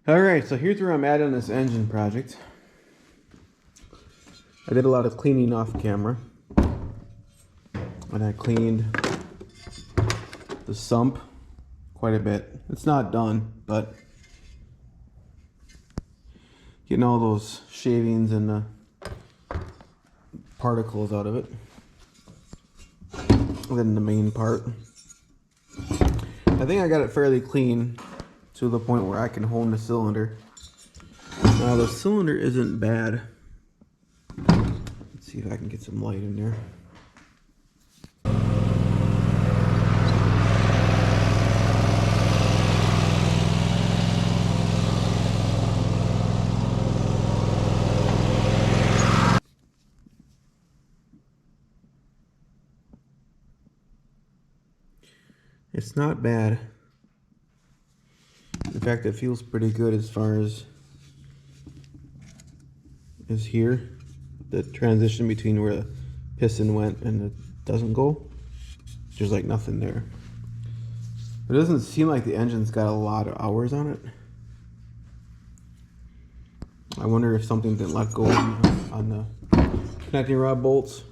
Alright, so here's where I'm at on this engine project. I did a lot of cleaning off camera. And I cleaned the sump quite a bit. It's not done, but getting all those shavings and the particles out of it. And then the main part. I think I got it fairly clean to the point where I can hone the cylinder. Now the cylinder isn't bad. Let's see if I can get some light in there. It's not bad. In fact, it feels pretty good as far as here. The transition between where the piston went and it doesn't go. There's like nothing there. It doesn't seem like the engine's got a lot of hours on it. I wonder if something didn't let go on the connecting rod bolts,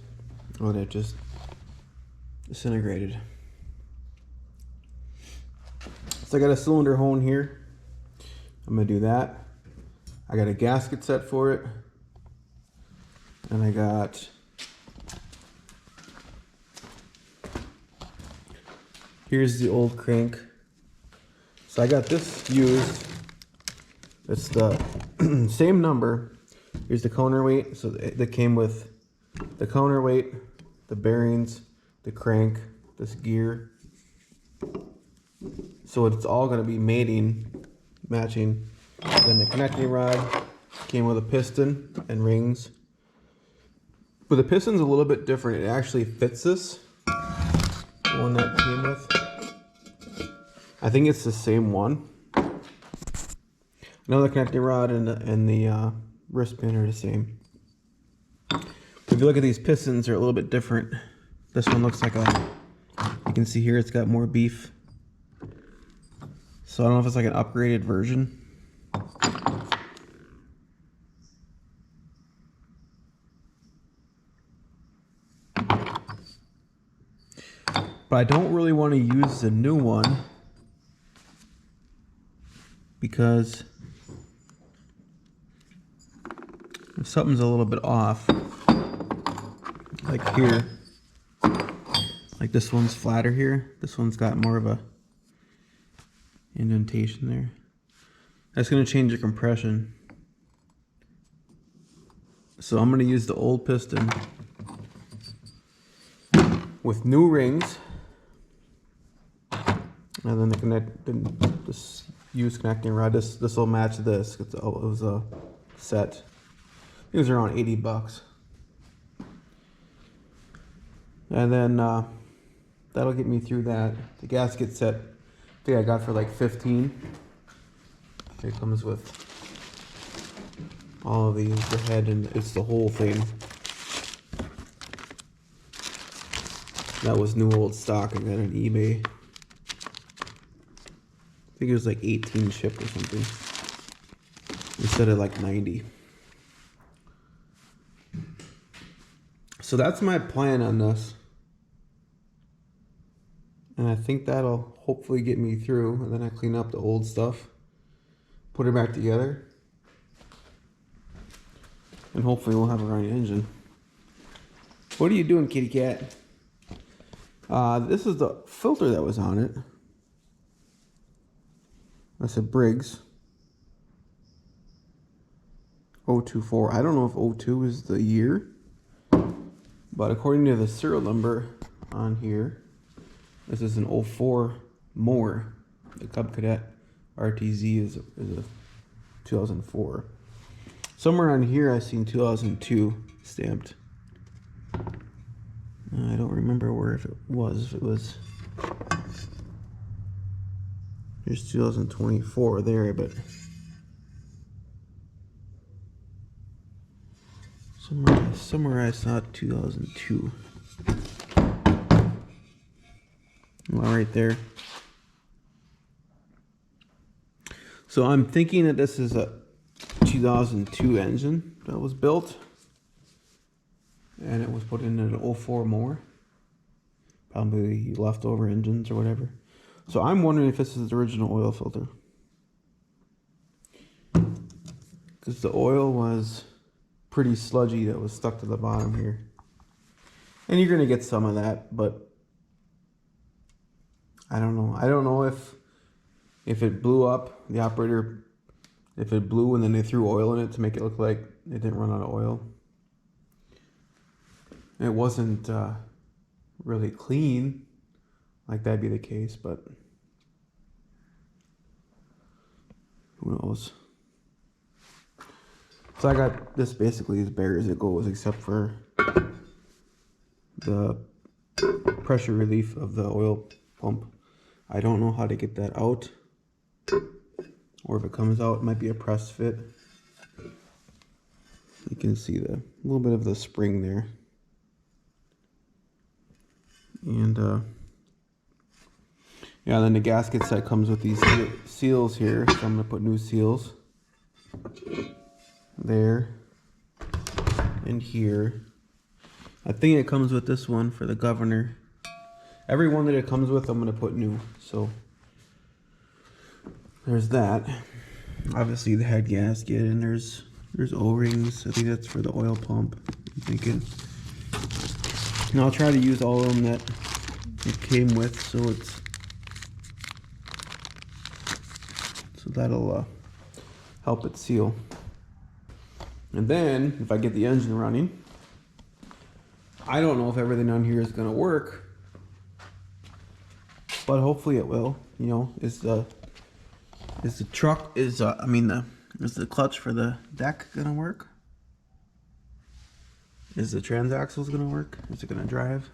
or that just disintegrated. So I got a cylinder hone here. I'm gonna do that. I got a gasket set for it. And I got here's the old crank. So I got this used. It's the same number. Here's the counterweight. So that came with the counterweight, the bearings, the crank, this gear. So it's all going to be matching. Then the connecting rod came with a piston and rings. But the piston's a little bit different. It actually fits this, the one that came with. I think it's the same one. I know the connecting rod and the wrist pin are the same. If you look at these pistons, they're a little bit different. This one looks like you can see here it's got more beef. So I don't know if it's like an upgraded version. But I don't really want to use the new one because if something's a little bit off, like here, like this one's flatter here, this one's got more of a indentation there. That's going to change the compression. So I'm going to use the old piston with new rings, and then this used connecting rod. This will match this. It was a set. It was around 80 bucks. And then that'll get me through that. The gasket set, I think I got for like 15. It comes with all of these, the head, and it's the whole thing. That was new old stock I got on eBay. I think it was like 18 shipped or something, instead of like 90. So that's my plan on this. And I think that'll hopefully get me through. And then I clean up the old stuff, put it back together, and hopefully we'll have a running engine. What are you doing, kitty cat? This is the filter that was on it. That's a Briggs 024. I don't know if 02 is the year, but according to the serial number on here, this is an 04 more. The Cub Cadet RTZ is a 2004. Somewhere on here I seen 2002 stamped. I don't remember where if it was. There's 2024 there, but somewhere I saw 2002. Well, right there. So I'm thinking that this is a 2002 engine that was built. And it was put in an 04 more. Probably leftover engines or whatever. So I'm wondering if this is the original oil filter. Because the oil was pretty sludgy that was stuck to the bottom here. And you're going to get some of that, but I don't know. I don't know if it blew up, the operator, if it blew and then they threw oil in it to make it look like it didn't run out of oil. It wasn't really clean, like that'd be the case, but who knows. So I got this basically as bare as it goes, except for the pressure relief of the oil pump. I don't know how to get that out, or if it comes out, it might be a press fit. You can see the little bit of the spring there. And yeah, then the gasket set comes with these seals here, so I'm gonna put new seals there and here. I think it comes with this one for the governor. Every one that it comes with, I'm gonna put new. So there's that. Obviously the head gasket, and there's O-rings. I think that's for the oil pump, I'm thinking. And I'll try to use all of them that it came with, so that'll help it seal. And then if I get the engine running, I don't know if everything on here is gonna work, but hopefully it will. You know, is the clutch for the deck gonna work? Is the transaxles gonna work? Is it gonna drive?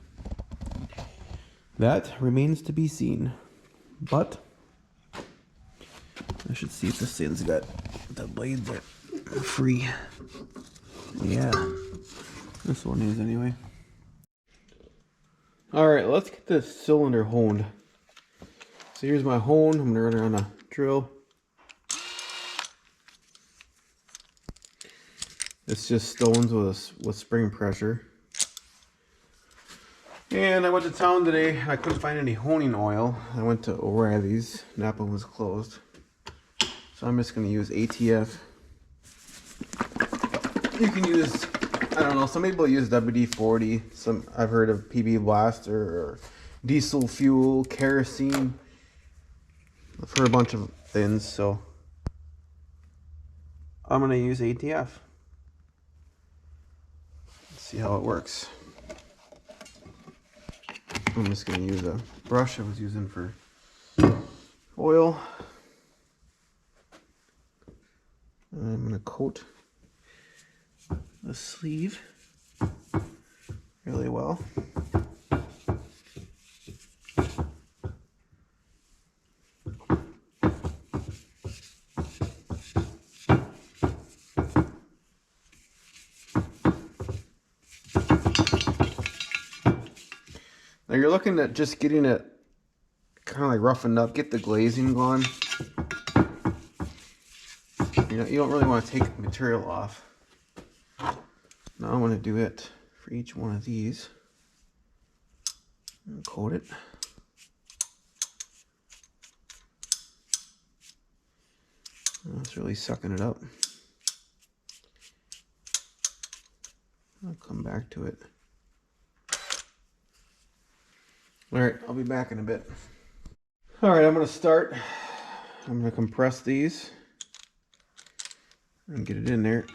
That remains to be seen. But I should see if this thing's got the blades are free. Yeah, this one is anyway. All right, let's get this cylinder honed. So here's my hone. I'm gonna run it on a drill. It's just stones with spring pressure. And I went to town today. I couldn't find any honing oil. I went to O'Reilly's. Napa was closed. So I'm just going to use ATF. You can use, I don't know, some people use WD-40. I've heard of PB Blaster or diesel fuel, kerosene. I've heard a bunch of things, so I'm going to use ATF. See how it works. I'm just going to use a brush I was using for oil. And I'm going to coat the sleeve really well. Now you're looking at just getting it kind of like roughened up, get the glazing gone. You don't really want to take the material off. Now I want to do it for each one of these. And coat it. That's really sucking it up. I'll come back to it. Alright, I'll be back in a bit. Alright, I'm going to start. I'm going to compress these and get it in there.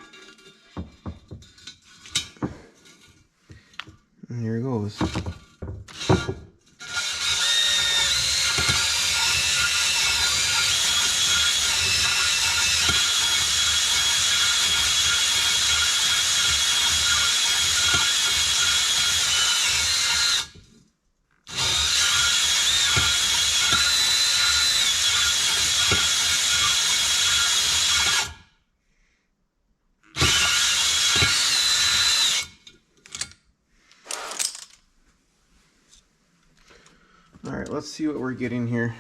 And here it goes. All right, let's see what we're getting here.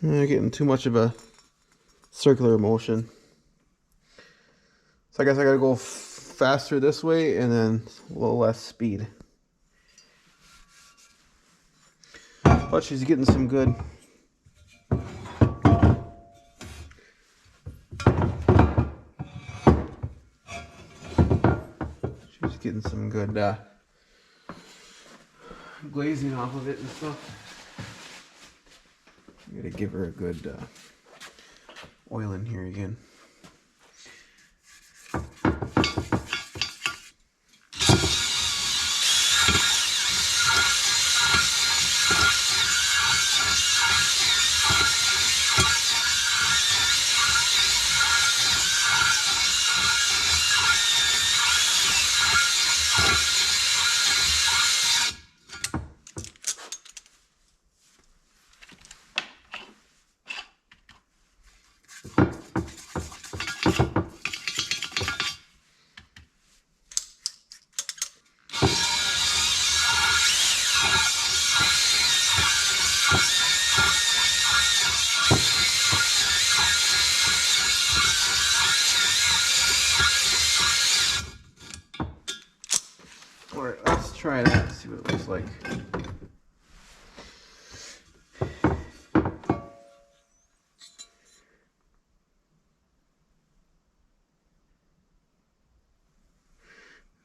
Getting too much of a circular motion. So I guess I gotta go faster this way and then a little less speed. But she's getting some good. She's getting some good glazing off of it and stuff. I'm gonna give her a good oil in here again. Alright, let's try that, see what it looks like.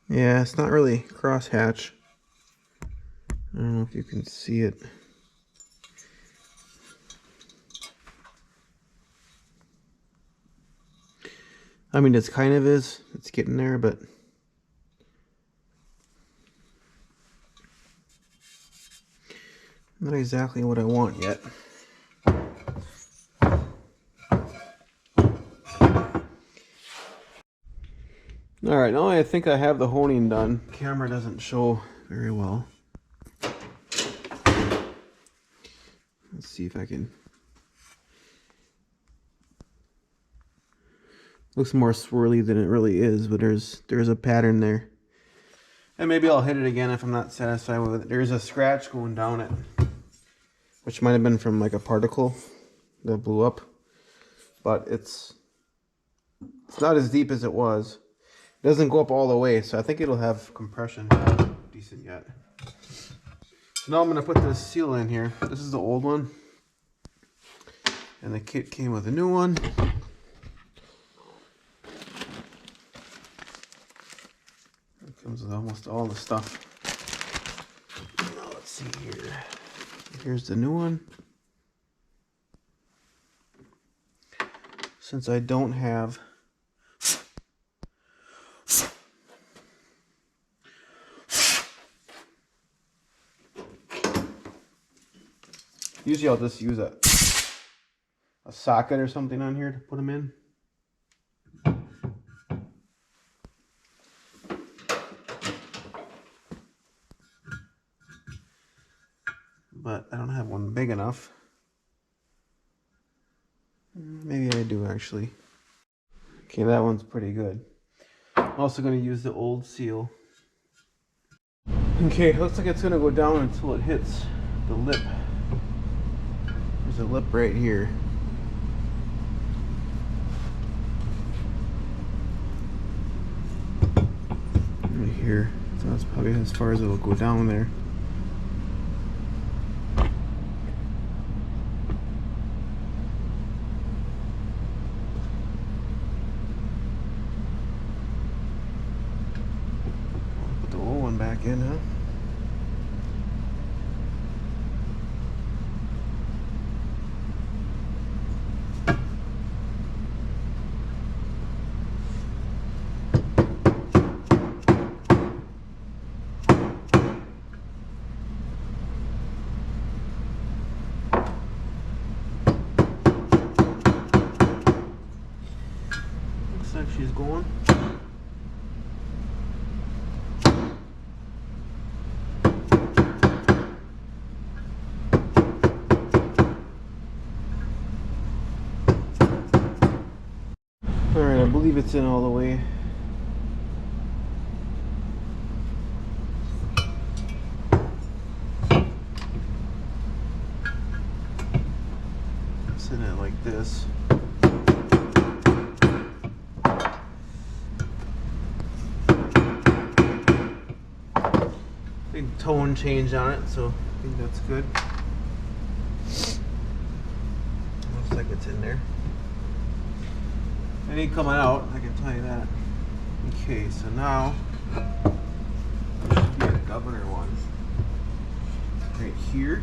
Yeah, it's not really crosshatch. I don't know if you can see it. I mean, it's kind of is. It's getting there, but not exactly what I want yet. Alright, now I think I have the honing done. Camera doesn't show very well. Let's see if I can. Looks more swirly than it really is, but there's a pattern there. And maybe I'll hit it again if I'm not satisfied with it. There's a scratch going down it, which might have been from like a particle that blew up. But it's not as deep as it was. It doesn't go up all the way, so I think it'll have compression decent yet. So now I'm going to put this seal in here. This is the old one. And the kit came with a new one. It comes with almost all the stuff. Now let's see here. Here's the new one. Since I don't have usually I'll just use a socket or something on here to put them in. But I don't have one big enough. Maybe I do actually. Okay, that one's pretty good. I'm also going to use the old seal. Okay, looks like it's going to go down until it hits the lip. There's a lip right here. Right here. So that's probably as far as it'll go down there. Put the old one back in, huh? She's going. Alright, I believe it's in all the way. in it like this. Big tone change on it, so I think that's good. Looks like it's in there. It ain't coming out, I can tell you that. Okay, so now there should be a governor one right here.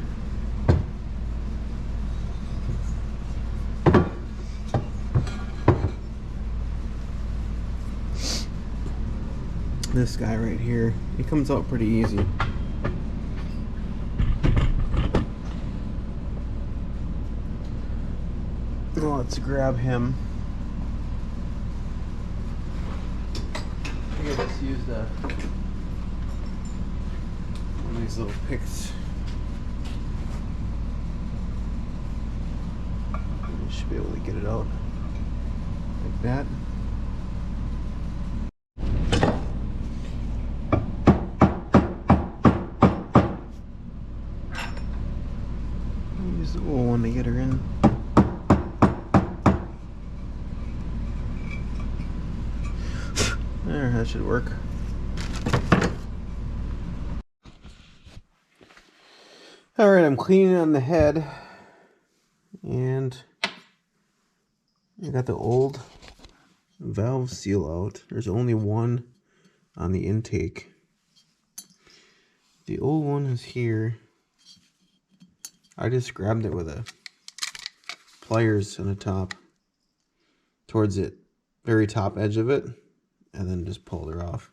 This guy right here, he comes out pretty easy. So let's grab him. I just used one of these little picks. I should be able to get it out like that. Use the old one to get her in. There, that should work. Alright, I'm cleaning on the head, and I got the old valve seal out. There's only one on the intake. The old one is here. I just grabbed it with a pliers on the top towards the very top edge of it, and then just pulled her off.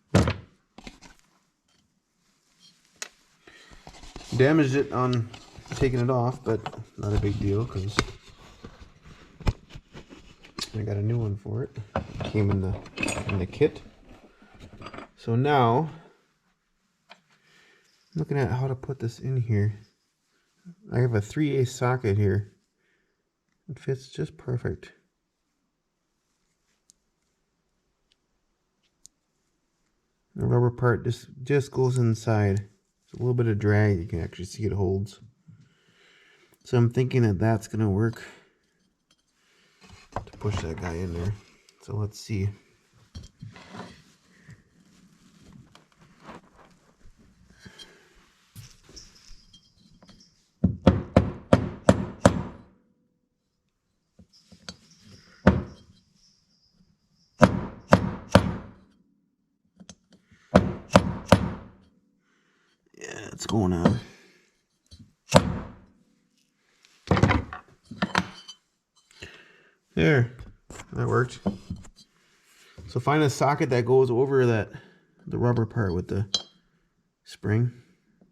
Damaged it on taking it off, but not a big deal because I got a new one for it. It came in the kit. So now I'm looking at how to put this in here. I have a 3/8 socket here. It fits just perfect. The rubber part just goes inside. It's a little bit of drag. You can actually see it holds. So I'm thinking that that's going to work to push that guy in there. So let's see. Yeah, it's going on. There, that worked. So find a socket that goes over the rubber part with the spring,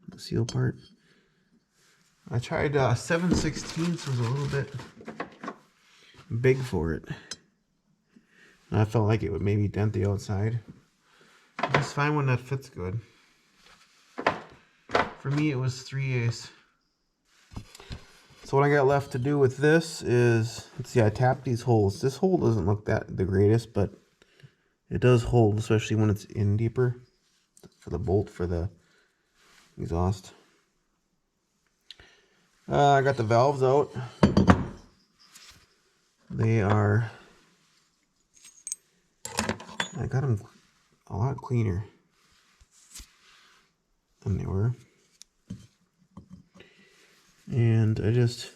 the seal part. I tried 7/16 was a little bit big for it. And I felt like it would maybe dent the outside. Just find one that fits good. For me, it was 3/8. So what I got left to do with this is, let's see, I tapped these holes. This hole doesn't look the greatest, but it does hold, especially when it's in deeper, for the bolt for the exhaust. I got the valves out. They are, I got them a lot cleaner than they were. And I just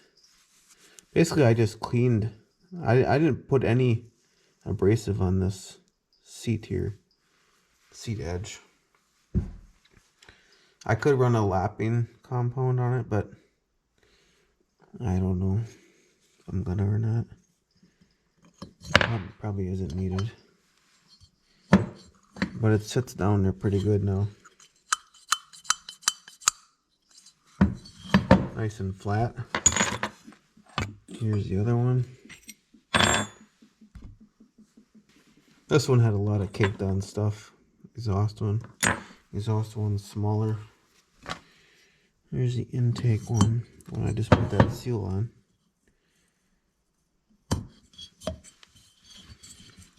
cleaned. I didn't put any abrasive on this seat here, seat edge. I could run a lapping compound on it, but I don't know if I'm gonna or not. Probably isn't needed, but it sits down there pretty good now. Nice and flat. Here's the other one. This one had a lot of caked on stuff. Exhaust one. Exhaust one's smaller. Here's the intake one. When I just put that seal on.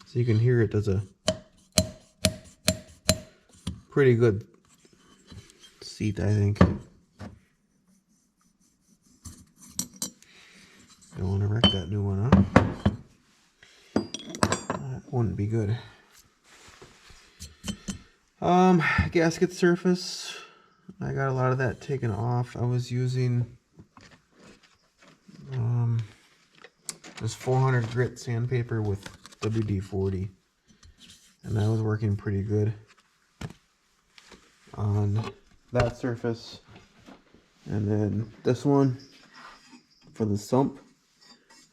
So you can hear it does a pretty good seat, I think. Don't want to wreck that wouldn't be good. Gasket surface. I got a lot of that taken off. I was using this 400 grit sandpaper with WD-40, and that was working pretty good on that surface. And then this one for the sump,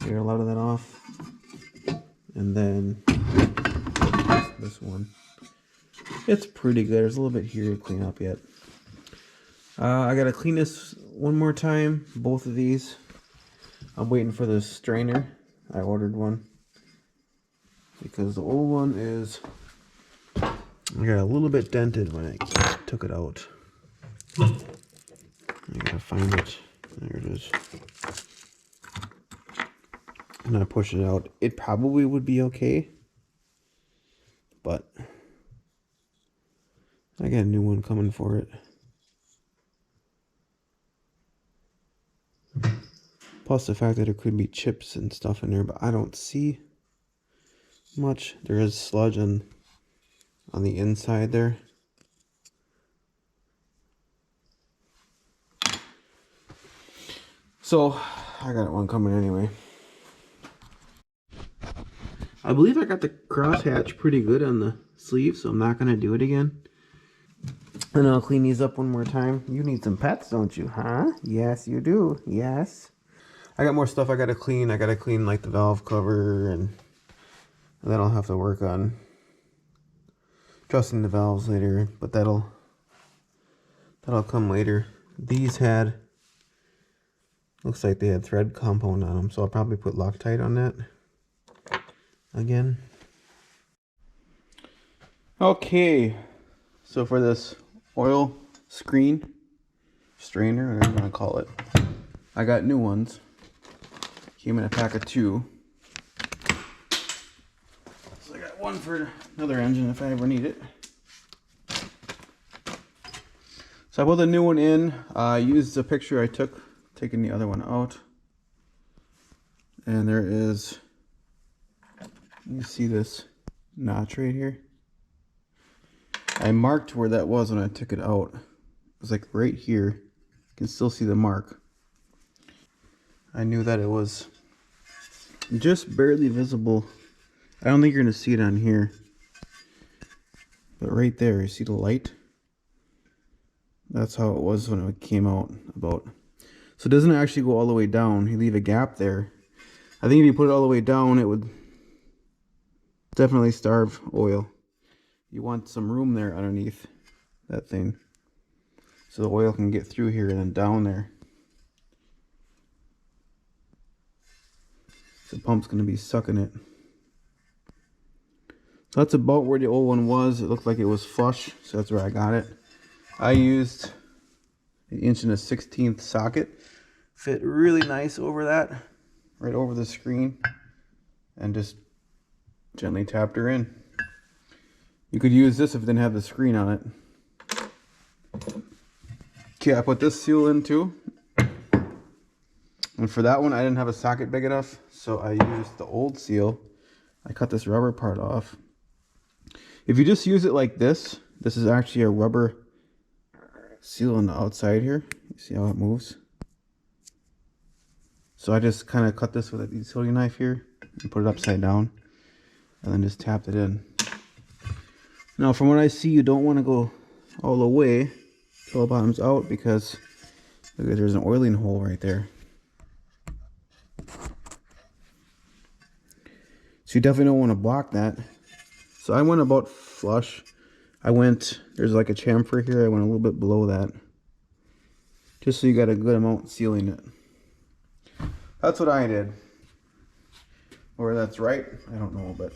I got a lot of that off. And then this one, it's pretty good. There's a little bit here to clean up yet. I gotta clean this one more time, both of these. I'm waiting for the strainer. I ordered one because the old one is, I got a little bit dented when I took it out. I gotta find it. There it is. And I push it out. It probably would be okay, but I got a new one coming for it. Plus the fact that there could be chips and stuff in there, but I don't see much. There is sludge on the inside there. So I got one coming anyway. I believe I got the crosshatch pretty good on the sleeve, so I'm not going to do it again. And I'll clean these up one more time. You need some pets, don't you, huh? Yes, you do. Yes. I got more stuff I got to clean. I got to clean like the valve cover, and then I'll have to work on adjusting the valves later, but that'll come later. These had, looks like they had thread compound on them, so I'll probably put Loctite on that again. Okay, so for this oil screen, strainer, whatever you want to call it, I got new ones. Came in a pack of 2. So I got one for another engine if I ever need it. So I put the new one in. I used a picture I took taking the other one out. And there is, you see this notch right here? I marked where that was when I took it out. It was like right here. You can still see the mark. I knew that it was just barely visible. I don't think you're going to see it on here. But right there, you see the light? That's how it was when it came out about. So it doesn't actually go all the way down. You leave a gap there. I think if you put it all the way down, it would definitely starve oil. You want some room there underneath that thing, so the oil can get through here and then down there. The pump's going to be sucking it. So that's about where the old one was. It looked like it was flush, so that's where I got it. I used an 1/16" socket. Fit really nice over that, right over the screen, and just gently tapped her in. You could use this if it didn't have the screen on it. Okay, I put this seal in too. And for that one, I didn't have a socket big enough, so I used the old seal. I cut this rubber part off. If you just use it like this, this is actually a rubber seal on the outside here. You see how it moves? So I just kind of cut this with a utility knife here and put it upside down, and then just tapped it in. Now, from what I see, you don't want to go all the way till the bottom's out, because look, there's an oiling hole right there. So you definitely don't want to block that. So I went about flush. There's like a chamfer here. I went a little bit below that, just so you got a good amount sealing it. That's what I did. Or that's right, I don't know, but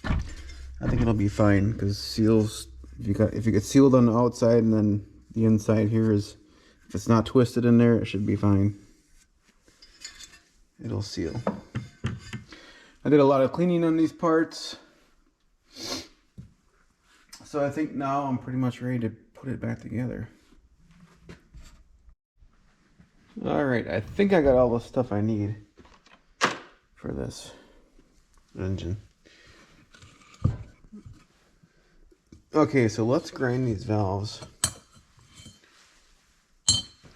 I think it'll be fine, because seals, if you get sealed on the outside and then the inside here is, if it's not twisted in there, it should be fine. It'll seal. I did a lot of cleaning on these parts, so I think now I'm pretty much ready to put it back together. Alright, I think I got all the stuff I need for this engine. Okay, so let's grind these valves.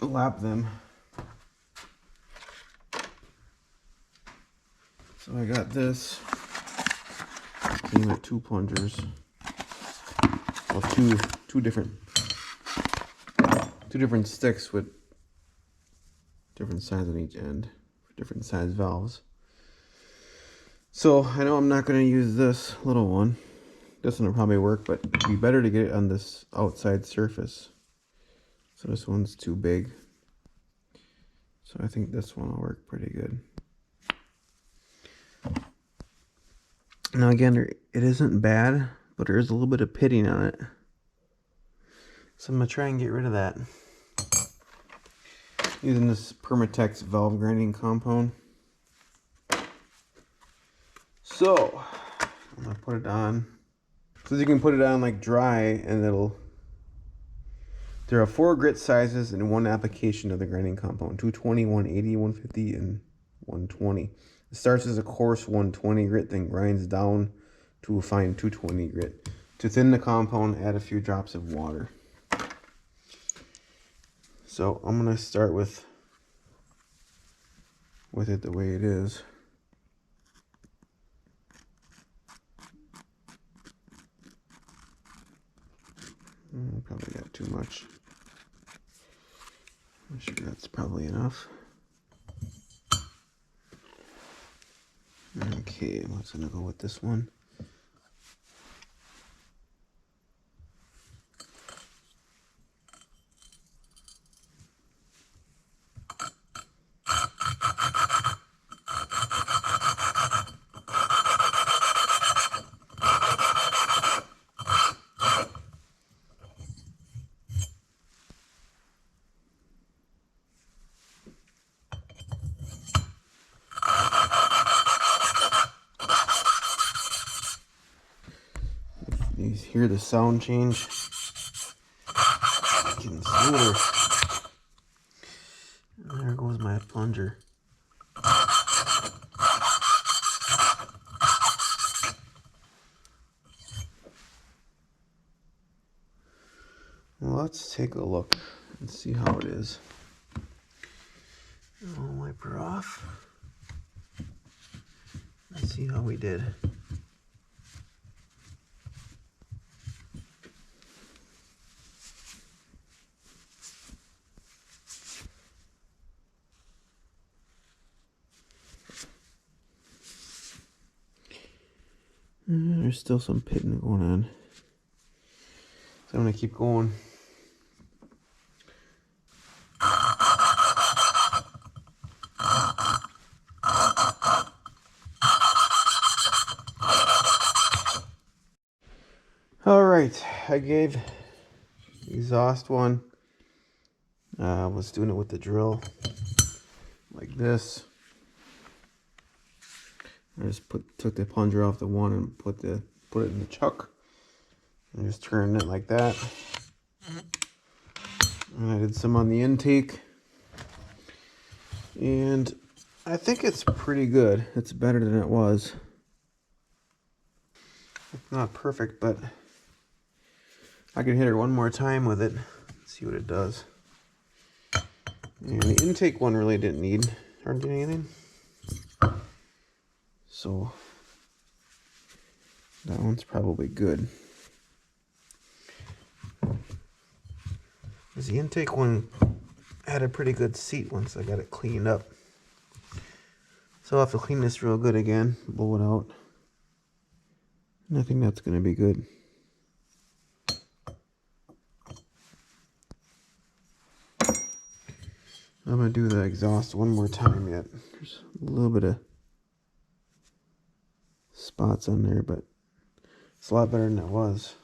Lap them. So I got this. Came at 2 plungers. Well, two different sticks with different size on each end, different size valves. So I know I'm not going to use this little one. This one will probably work, but it'd be better to get it on this outside surface. So this one's too big. So I think this one will work pretty good. Now again, it isn't bad, but there is a little bit of pitting on it. So I'm going to try and get rid of that. Using this Permatex valve grinding compound. So I'm going to put it on. So you can put it on like dry and there are 4 grit sizes and 1 application of the grinding compound. 220, 180, 150, and 120. It starts as a coarse 120 grit, then grinds down to a fine 220 grit. To thin the compound, add a few drops of water. So I'm going to start with it the way it is. Probably got too much. I'm sure that's probably enough. Okay, I'm just gonna go with this one. You hear the sound change? It's getting smoother. And there goes my plunger. Well, let's take a look and see how it is. I'll wipe her off. Let's see how we did. There's still some pitting going on. So I'm going to keep going. Alright, I gave the exhaust one. I was doing it with the drill like this. I just took the plunger off the one and put it in the chuck and just turned it like that. And I did some on the intake, and I think it's pretty good. It's better than it was. It's not perfect, but I can hit her one more time with it, see what it does. And the intake one really didn't need hardly anything. So that one's probably good. Because the intake one had a pretty good seat once I got it cleaned up. So I'll have to clean this real good again, blow it out. And I think that's going to be good. I'm going to do the exhaust one more time yet. There's a little bit of spots on there, but it's a lot better than it was.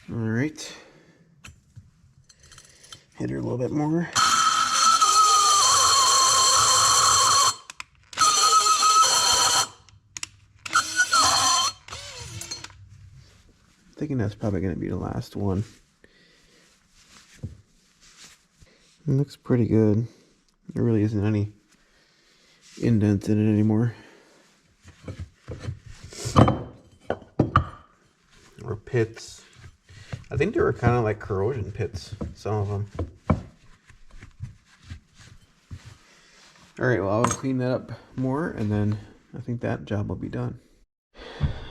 All right. Hit her a little bit more. Thinking that's probably going to be the last one. It looks pretty good. There really isn't any indents in it anymore. Or pits. I think they were kind of like corrosion pits, some of them. Alright, well I'll clean that up more and then I think that job will be done.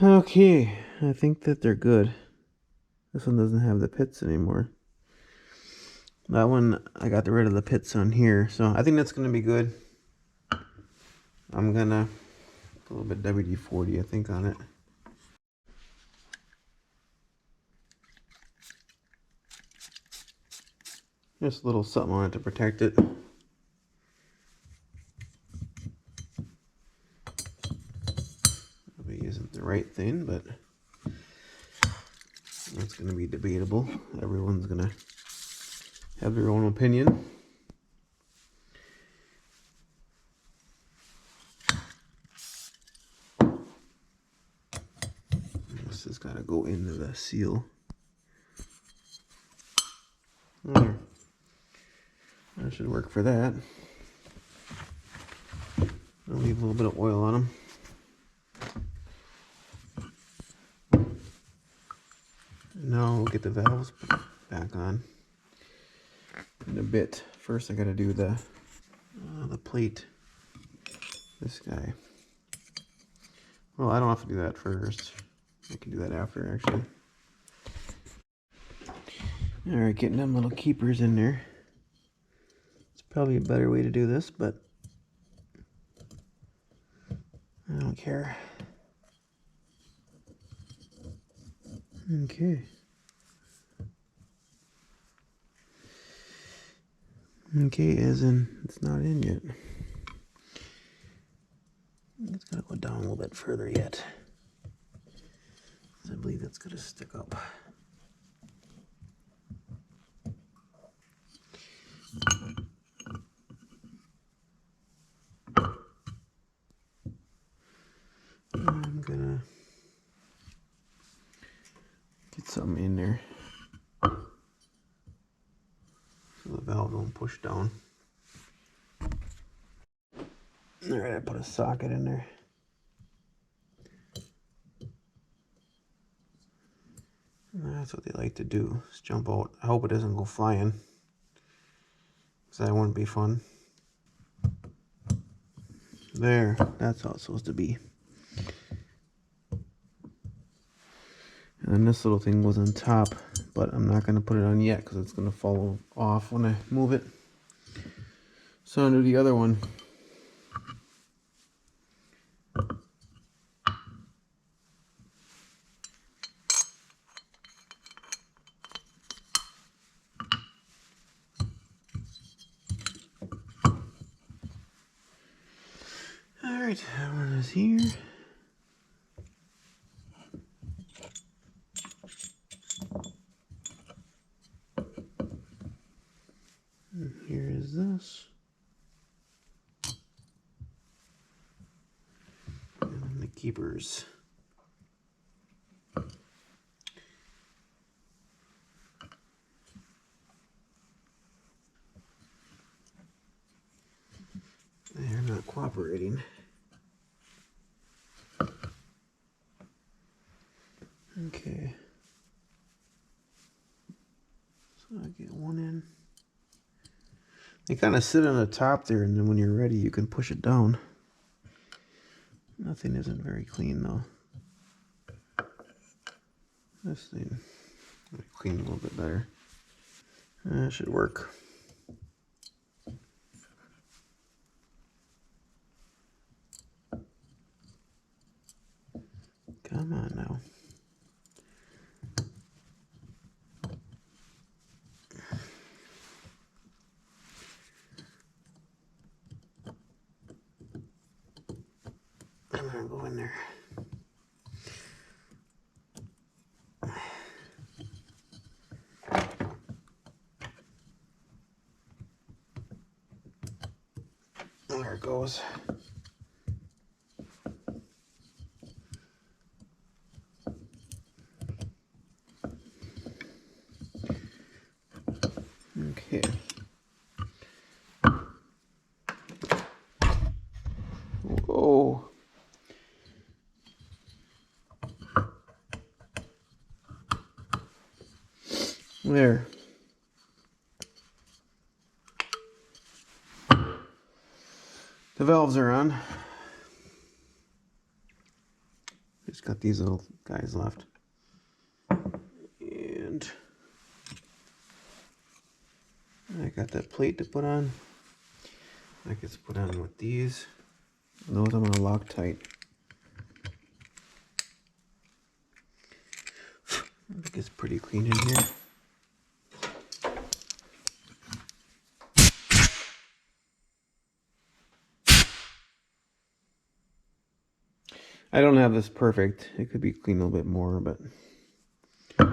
Okay, I think that they're good. This one doesn't have the pits anymore. That one, I got rid of the pits on here, so I think that's going to be good. I'm going to put a little bit WD-40, I think, on it. Just a little something on it to protect it. Probably isn't the right thing, but that's going to be debatable. Everyone's going to have their own opinion. This has got to go into the seal. There. That should work for that. I'll leave a little bit of oil on them. Now we'll get the valves back on in a bit. First I gotta do the plate. This guy. Well, I don't have to do that first. I can do that after, actually. Alright, getting them little keepers in there. It's probably a better way to do this, but I don't care. Okay. Okay, as in it's not in yet. It's gotta go down a little bit further yet. I believe that's gonna stick up. I'm gonna get something in there so the valve don't push down. Alright, I put a socket in there. That's what they like to do, is jump out. I hope it doesn't go flying, because that wouldn't be fun. There, that's how it's supposed to be. And then this little thing was on top, but I'm not going to put it on yet because it's going to fall off when I move it. So I'll do the other one. Alright, that one is here. And here is this. And then the keepers. They're not cooperating. Okay. So I get one in. They kind of sit on the top there, and then when you're ready, you can push it down. Nothing isn't very clean though. This thing, I'll clean a little bit better. That should work. Come on now. I'm gonna go in there. There it goes. Okay. There. The valves are on. Just got these little guys left. And I got that plate to put on. That gets put on with these. And those I'm going to lock tight. I think it's pretty clean in here. I don't have this perfect. It could be cleaned a little bit more, but I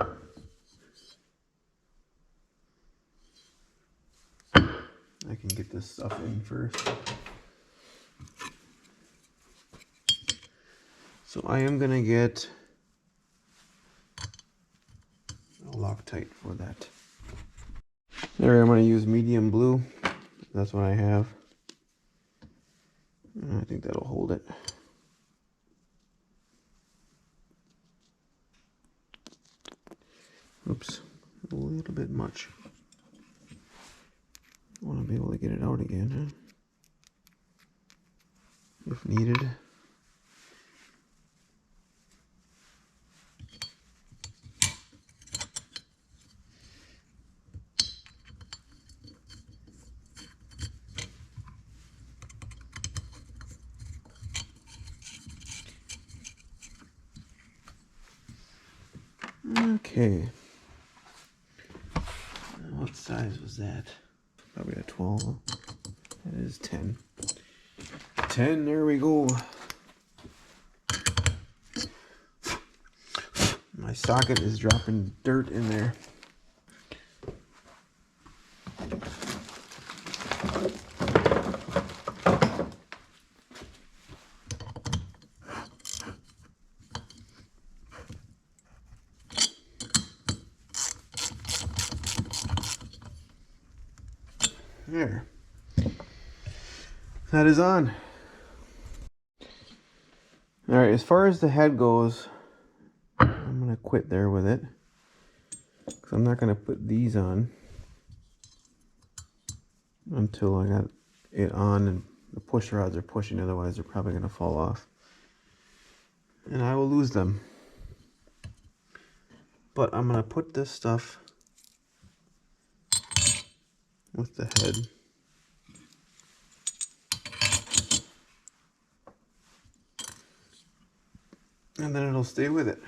can get this stuff in first. So I am gonna get a Loctite for that. There, I'm gonna use medium blue. That's what I have. And I think that'll hold it. Oops, a little bit much. I want to be able to get it out again, huh? If needed. Okay. What size was that? Probably a 12. That is 10. 10, there we go. My socket is dropping dirt in there. There. That is on. Alright, as far as the head goes, I'm going to quit there with it. Because I'm not going to put these on until I got it on and the push rods are pushing, otherwise they're probably going to fall off. And I will lose them. But I'm going to put this stuff with the head. And then it'll stay with it.